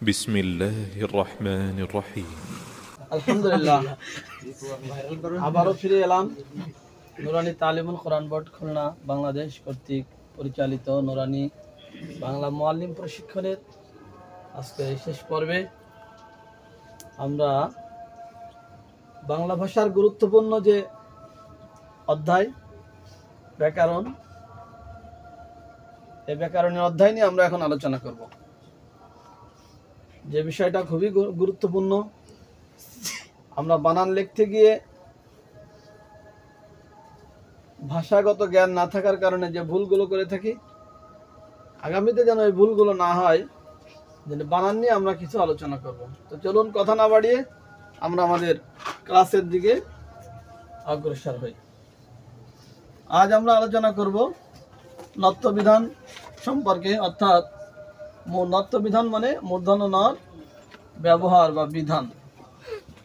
বিসমিল্লাহির রহমানির রহিম। আলহামদুলিল্লাহ, আবারও ফিরে এলাম নুরানি তালিমুল কোরআন বোর্ড খুলনা বাংলাদেশ কর্তৃক পরিচালিত নুরানি বাংলা মুআল্লিম প্রশিক্ষণের আজকে শেষ পর্বে। আমরা বাংলা ভাষার গুরুত্বপূর্ণ যে অধ্যায় ব্যাকরণ, এই ব্যাকরণের অধ্যায় নিয়ে আমরা এখন আলোচনা করব। যে বিষয়টা খুবই গুরুত্বপূর্ণ, আমরা বানান লিখতে গিয়ে ভাষাগত জ্ঞান না থাকার কারণে যে ভুলগুলো করে থাকি, আগামীতে যেন এই ভুলগুলো না হয়, যেন বানান নিয়ে আমরা কিছু আলোচনা করব। তো চলুন কথা না বাড়িয়ে আমরা আমাদের ক্লাসের দিকে অগ্রসর হই। আজ আমরা আলোচনা করব নত্যবিধান সম্পর্কে, অর্থাৎ নত্যবিধান মানে মূর্ধন্য নর ব্যবহার বা বিধান।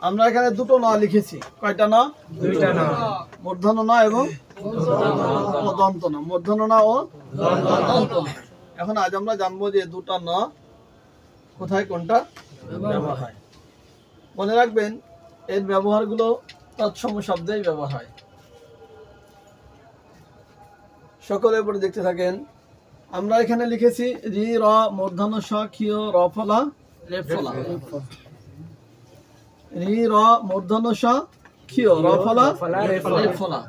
আমরা এখানে দুটো ন লিখেছি। কয়টা ন? দুইটা ন। মূর্ধন্য ন এবং দন্ত ন। মূর্ধন্য ন ও দন্ত ন। এখন আজ আমরা জানবো যে দুটো ন কোথায় কোনটা ব্যবহার হয়। মনে রাখবেন, এর ব্যবহারগুলো তৎসম শব্দেই ব্যবহার হয়। সকলের উপরে দেখতে থাকেন। আমরা এখানে লিখেছি রি র মূর্ধন্য স ক্ষীয় র ফলা রেফ ফলা। রি র মূর্ধন্য স ক্ষীয় র ফলা রেফ ফলা।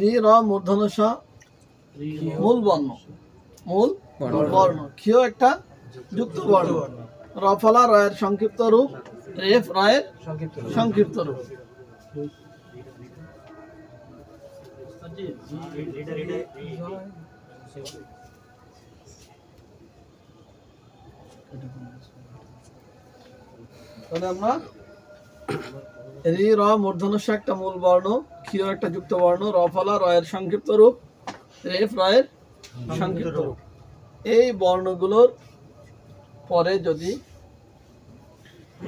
রি র মূর্ধন্য স মূল বর্ণ, মূল বর্ণ। ক্ষীয় একটা যুক্ত বর্ণ। র ফলা রয়ের সংক্ষিপ্ত রূপ, রেফ রয়ের সংক্ষিপ্ত রূপ। তাহলে আমরা রি র মূর্ধন্য স একটা মূল বর্ণ, ক্ষীয় একটা যুক্ত বর্ণ, র ফলা রয়ের সংক্ষিপ্ত রূপ, রেফ রয়ের সংক্ষিপ্ত রূপ। এই বর্ণগুলোর পরে যদি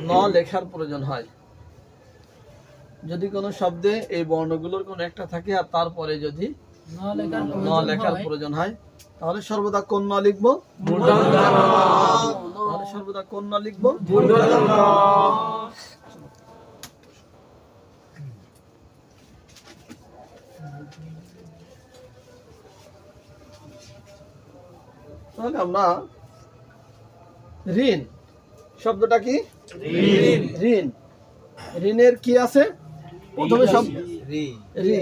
ন লেখার প্রয়োজন হয়, যদি কোনো শব্দে এই বর্ণগুলোর কোনো একটা থাকে আর তারপরে যদি ন লেখার প্রয়োজন হয়, তাহলে সর্বদা কোন ন লিখবো? তাহলে সর্বদা কোন ন লিখবো? তাহলে আমরা ঋণ শব্দটা কি? ঋণ। ঋণের কি আছে? প্রথমে শব্দ রি।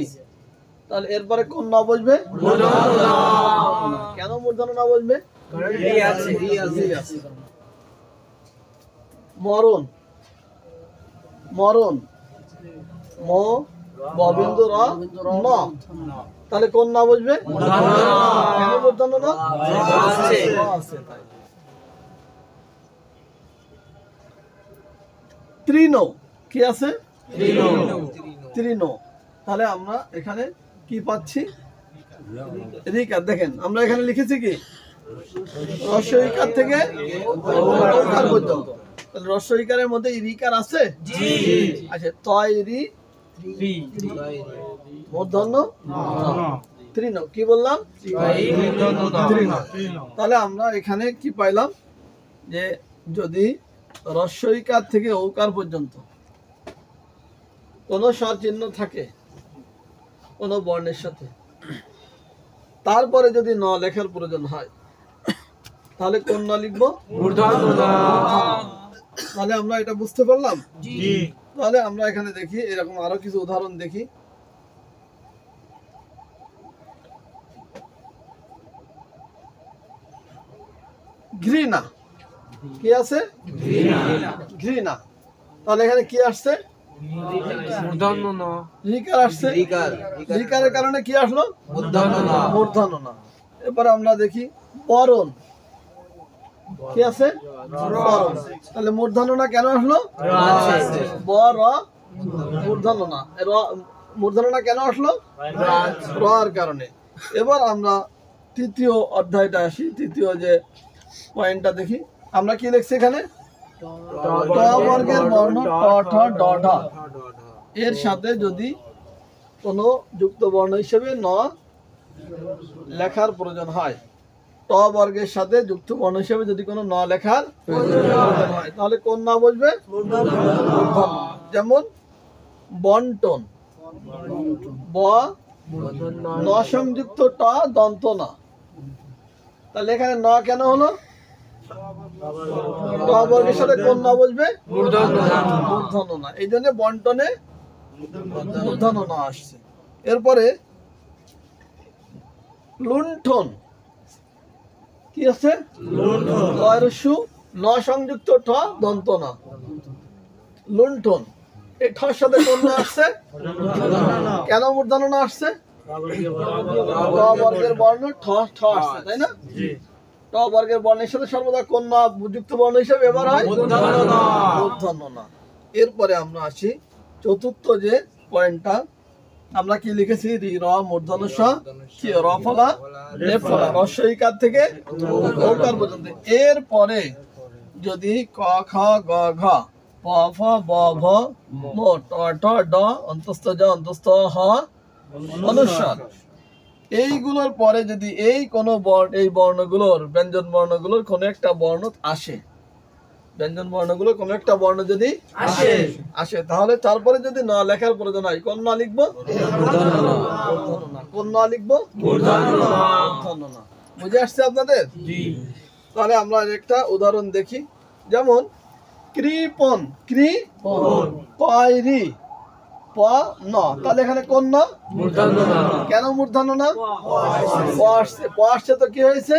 তাহলে এরপরে কোন ন বসবে? কেন মূর্ধন্য ন বসবে? মরণ, মরণ ম ববিন্দু র ন। তাহলে কোন না বসবে? কেন মূর্ধন্য ন? তৃণ কি আছে? তৃণ। তাহলে আমরা এখানে কি পাচ্ছি? রিকার। দেখেন আমরা এখানে লিখেছি কি রস্ব ইকার থেকে ঔকার পর্যন্ত। রস্ব ইকারের মধ্যে রিকার আছে? আচ্ছা, তয় রি মূর্ধন্য তৃণ। কি বললাম? তৃণ। তাহলে আমরা এখানে কি পাইলাম যে যদি রস্ব ইকার থেকে ঔকার পর্যন্ত কোন স্বর চিহ্ন থাকে কোন বর্ণের সাথে, তারপরে যদি ন লেখার প্রয়োজন হয়, তাহলে কোন ন লিখবো? তাহলে আমরা এটা বুঝতে পারলাম। তাহলে আমরা এখানে দেখি এরকম আরো কিছু উদাহরণ দেখি। ঘৃণা কি আছে? ঘৃণা। তাহলে এখানে কি আসছে? রিকার আসছে। রিকারের কারণে কি আসলো? মূর্ধন্য ন। এবার আমরা দেখি বরণ কি আছে? বরণ। তাহলে মূর্ধন্য না কেন আসলো? বর মূর্ধন্য না। মূর্ধন্য না কেন আসলো? র কারণে। এবার আমরা তৃতীয় অধ্যায়টা আসি। তৃতীয় যে পয়েন্টটা দেখি, আমরা কি লিখছি এখানে? ট বর্গের বর্ণ ট ঠ ড ঢ এর সাথে যদি কোনো যুক্ত বর্ণ হিসেবে ন লেখার প্রয়োজন হয়, ট বর্গের সাথে যুক্ত বর্ণ হিসেবে যদি কোনো ন লেখার প্রয়োজন হয় তাহলে কোন না বসবে? যেমন বন্টন, ব ন সংযুক্ত ট দন্ত না। তাহলে এখানে ন কেন হলো? ট বর্গের সাথে কোন না বসবে? মূর্ধন্য না, এই জন্য বন্টনে মূর্ধন্য না আসছে। এরপরে লুণ্ঠন, কি আছে? ন সংযুক্ত ঠ দন্ত না, লুণ্ঠন। এই ঠর সাথে কোন না আসছে? কেন মূর্ধন্য না আসছে? ট বর্গের বর্ণ ঠ ঠ আসছে, তাই না? ট বর্গের বর্ণের সাথে সর্বদা কোন না যুক্ত বর্ণ হিসেবে ব্যবহার হয় মূর্ধন্য না। এরপরে আমরা আসি চতুর্থ যে পয়েন্টটা, আমরা কি লিখেছি? রি র মূর্ধন্য স, কি র ফলা রেফ ফলা, রস্বইকার থেকে ওকার পর্যন্ত। এরপরে যদি ক খ গ ঘ প ফ ব ভ ম ট ঠ ড অন্তস্থ জ অন্তস্থ হ অনুস্বার, এইগুলোর পরে যদি এই কোন এই বর্ণগুলোর ব্যঞ্জন বর্ণগুলোর কোন একটা বর্ণ আসে, ব্যঞ্জন বর্ণগুলো কোন একটা বর্ণ যদি আসে তাহলে তারপরে যদি ন লেখার প্রয়োজন হয় কোন না লিখবো? কোন না লিখবো? বুঝে আসছে আপনাদের? তাহলে আমরা একটা উদাহরণ দেখি। যেমন কৃপন, কৃপরি প ন, তাহলে এখানে কোন না? কেন মূর্ধন্য না? প আসছে, প আসছে তো কি হয়েছে?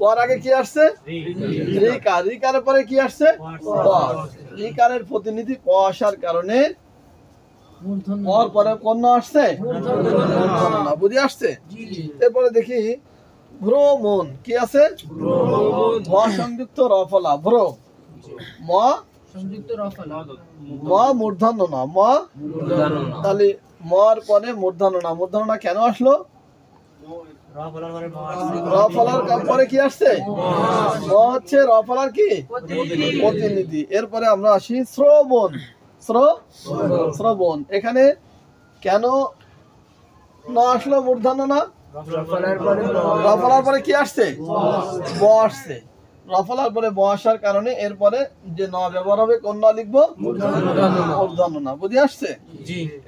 পর আগে কি আসছে? রিকার, রিকারের পরে কি আসছে? প। রিকারের প্রতিনিধি প আসার কারণে পর পরে কোন না আসছে? না, বুঝে আসছে? এরপরে দেখি ভ্রমণ, কি আছে? ভ সংযুক্ত র ফলা, ভ্র ম সংযুক্ত র ফলা, ম মূর্ধন্য না, ম তাহলে মর পরে মূর্ধন্য না। মূর্ধন্য না কেন আসলো? র ফলার পরে কি আসছে? ম হচ্ছে র ফলার কি প্রতিনিধি। এরপরে আমরা আসি শ্রবণ, শ্রবণ, এখানে কেন ন আসলো মূর্ধন্য না? র ফলার পরে কি আসছে? ব আসছে। র ফলার পরে ব আসার কারণে এরপরে যে ন ব্যবহার হবে কোন না লিখবো? মূর্ধন্য না। বুঝে আসছে?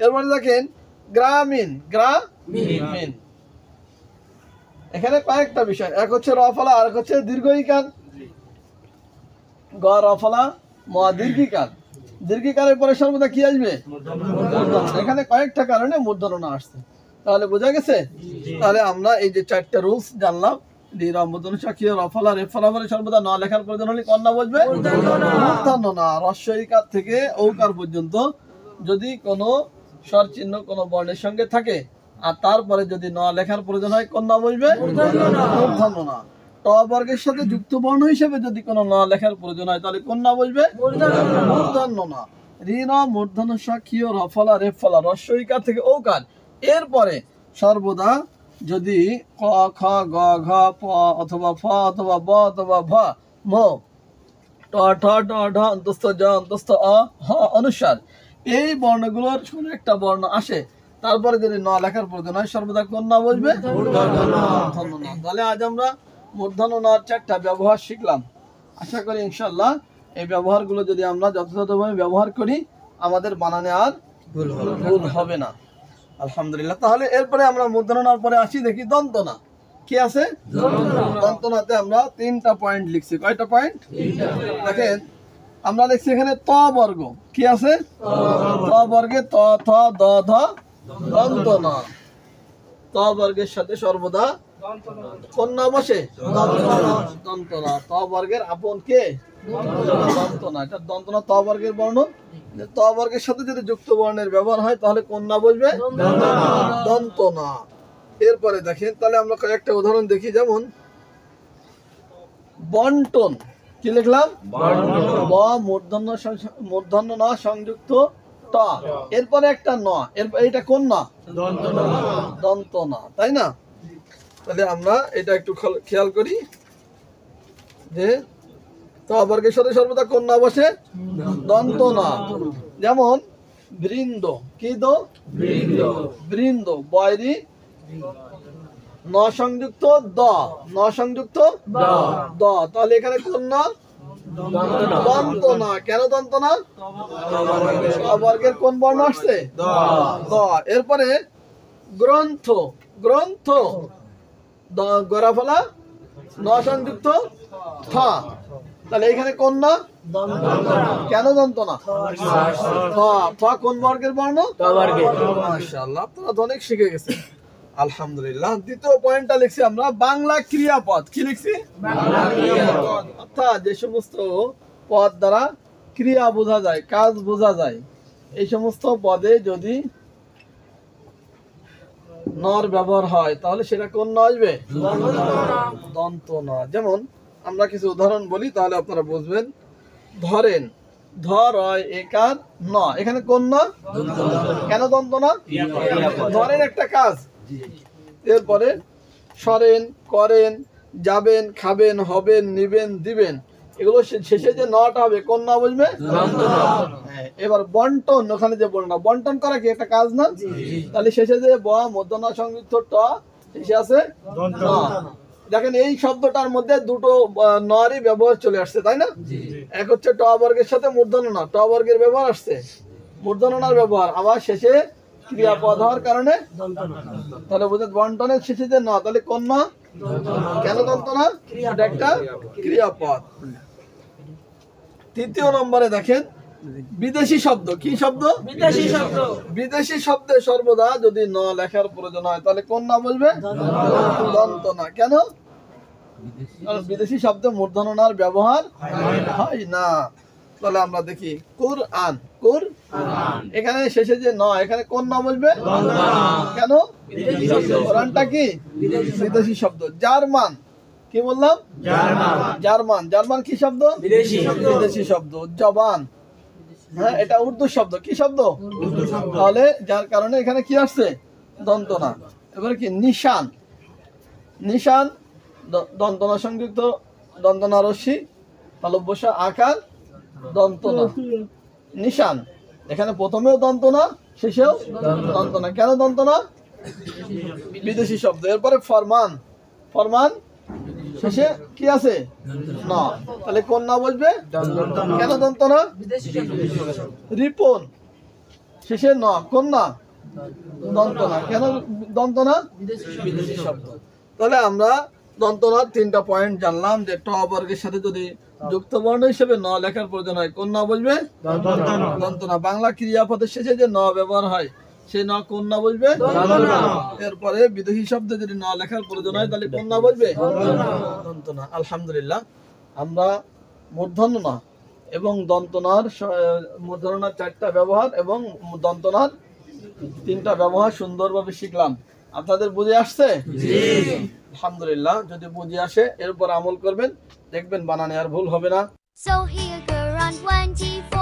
এরপরে দেখেন গ্রামীণ, গ্রামীণ, এখানে কয়েকটা বিষয়, এক হচ্ছে র ফলা আর এক হচ্ছে দীর্ঘইকার। গ র ফলা, ম দীর্ঘিকার, দীর্ঘিকারের পরে সর্বদা কি আসবে? এখানে কয়েকটা কারণে মূর্ধন্য না আসছে। তাহলে বোঝা গেছে? তাহলে আমরা এই যে চারটা রুলস জানলাম, সর্বদা ন লেখার প্রয়োজন হলে কন্যা বসবে মূর্ধন্য না। রস্বইকার থেকে ঔকার পর্যন্ত যদি কোনো স্বর চিহ্ন কোনো বর্ণের সঙ্গে থাকে আর তারপরে যদি ন লেখার প্রয়োজন হয় কন্যা বসবে মূর্ধন্য না। ট বর্গের সাথে যুক্ত বর্ণ হিসেবে যদি কোনো ন লেখার প্রয়োজন হয় তাহলে কন্যা বসবে মূর্ধন্য না। রি ন মূর্ধন্য স, ক্ষীয় র ফলা রেফ ফলা, রস্বইকার থেকে ঔকার। এরপরে সর্বদা যদি ক খ গ ঘ প অথবা ফ অথবা ব অথবা ভ ম ট ঠ ড ঢ অন্তস্থ জ অন্তস্থ অ হ অনুস্বার, এই বর্ণগুলোর কোনো একটা বর্ণ আসে তারপরে যদি ন লেখার প্রয়োজন হয় সর্বদা কোন না বসবে? মূর্ধন্য না। তাহলে আজ আমরা মূর্ধন্য নার চারটা ব্যবহার শিখলাম। আশা করি ইনশাআল্লাহ এই ব্যবহারগুলো যদি আমরা যথাযথভাবে ব্যবহার করি আমাদের বানানে আর ভুল হবে না। আলহামদুলিল্লাহ। তাহলে এরপরে আমরা মূর্ধন্যনার পরে আসি, দেখি দন্তনা কি আছে। দন্তনাতে আমরা 3টা পয়েন্ট লিখছি। কয়টা পয়েন্ট? দেখেন আমরা লিখছি এখানে ত বর্গ, কি আছে? ত বর্গে ত থ দ ধ দন্তনা। ত বর্গের সাথে সর্বদা কোন না বসে? দন্তনা। ত বর্গের আপন কে? দন্তনা। এটা দন্তনা ত বর্গের বর্ণ। ত বর্গের সাথে যদি যুক্ত বর্ণের ব্যবহার হয় তাহলে কোন না বসবে? দন্তনা। এরপরে দেখেন তাহলে আমরা কয়েকটা উদাহরণ দেখি। যেমন বন্টন, কি লিখলাম? ব মূর্ধন্য ন সংযুক্ত ট, এরপরে একটা ন, এরপর এটা কোন না? দন্তনা, তাই না? তাহলে আমরা এটা একটু খেয়াল করি যে ত বর্গের সাথে সর্বদা কোন না বসে? দন্তনা। যেমন বৃন্দ, কি দো? বৃন্দ, বয়রি ন সংযুক্ত দ, ন সংযুক্ত দ, তাহলে এখানে কোন ন? দন্ত না। কেন দন্ত না? ট বর্গের কোন বর্ণ আসছে? দ। এরপরে গ্রন্থ, গ্রন্থ গড়া ফলা ন সংযুক্ত থ, তাহলে এখানে কোন না? কেন দন্ত না? থ কোন বর্গের বর্ণ? মাশাআল্লাহ, আপনারা তো অনেক শিখে গেছেন, আলহামদুলিল্লাহ। দ্বিতীয় পয়েন্টটা লিখছি আমরা বাংলা ক্রিয়াপদ। কি লিখছি? অর্থাৎ যে সমস্ত পদ দ্বারা ক্রিয়া বোঝা যায়, কাজ বোঝা যায়, এই সমস্ত পদে যদি নর ব্যবহার হয় তাহলে সেটা কোন ন আসবে? দন্ত না। যেমন আমরা কিছু উদাহরণ বলি তাহলে আপনারা বুঝবেন। ধরেন, ধর হয় একার ন, এখানে কোন ন? কেন দন্ত না? ধরেন একটা কাজ। এরপরে সরেন, করেন, যাবেন, খাবেন, হবেন, নিবেন, দিবেন, এগুলো শেষে যে নটা হবে কোন না বুঝবে? এবার বন্টন, ওখানে যে বলনা বন্টন করা কি একটা কাজ না? তাহলে শেষে যে ব মধ্য ন সংযুক্ত ট, শেষে আছে ন। দেখেন এই শব্দটার মধ্যে দুটো নরই ব্যবহার চলে আসছে, তাই না? এক হচ্ছে ট বর্গের সাথে মূর্ধন্য ন, ট বর্গের ব্যবহার আসছে, মূর্ধন্য নার ব্যবহার, আবার শেষে ক্রিয়াপদ হওয়ার কারণে তাহলে বুঝেন বন্টনের শেষে যে ন, তাহলে কোন ন? কেন দন্ত না? এটা একটা ক্রিয়াপদ। তৃতীয় নম্বরে দেখেন বিদেশি শব্দ। কি শব্দ? বিদেশি শব্দ। বিদেশি শব্দে সর্বদা যদি ন লেখার প্রয়োজন হয় তাহলে কোন না বলবে? দন্ত না। কেন? কারণ বিদেশি শব্দে মূর্ধন্য নার ব্যবহার হয় না। তাহলে আমরা দেখি কুরআন, কুরআন, এখানে শেষে যে ন, এখানে কোন না বলবে? কেন? কোরআনটা কি বিদেশি শব্দ। জার্মান, কি বললাম? জার্মান, জার্মান কি শব্দ? বিদেশি শব্দ। জবান, হ্যাঁ এটা উর্দু শব্দ। কি শব্দ? তাহলে যার কারণে এখানে কি আসছে? দন্ত না। এবারে কি নিশান, নিশান দন্ত না সংযুক্ত দন্ত না রশ্মি তালব্যস্য আকার দন্ত না। নিশান, এখানে প্রথমেও দন্ত না, শেষেও দন্ত না। কেন দন্ত না? বিদেশি শব্দ। এরপরে ফরমান, ফরমান শেষে কি আছে? না, তাহলে কোন না বলবে? কেন দন্ত না? রিপন, শেষে না, কোন না? দন্ত না। কেন দন্ত না? বিদেশি শব্দ। তাহলে আমরা দন্ত না তিনটা পয়েন্ট জানলাম যে ট বর্গের সাথে যদি যুক্ত বর্ণ হিসেবে ন লেখার প্রয়োজন হয় কোন না বলবে? দন্ত না। বাংলা ক্রিয়াপদের শেষে যে ন ব্যবহার হয় সেই ন কোন না বলবে? এরপরে বিদেশি শব্দে যদি ন লেখার প্রয়োজন হয় তাহলে কোন না বলবে? দন্ত না। আলহামদুলিল্লাহ, আমরা মূর্ধন্য না এবং দন্তনার মূর্ধন্যনার চারটা ব্যবহার এবং দন্তনার তিনটা ব্যবহার সুন্দরভাবে শিখলাম। আপনাদের বুঝে আসছে? আলহামদুলিল্লাহ, যদি বুঝে আসে এর উপর আমল করবেন, দেখবেন বানানে আর ভুল হবে না। So here go around 1, 2, 3.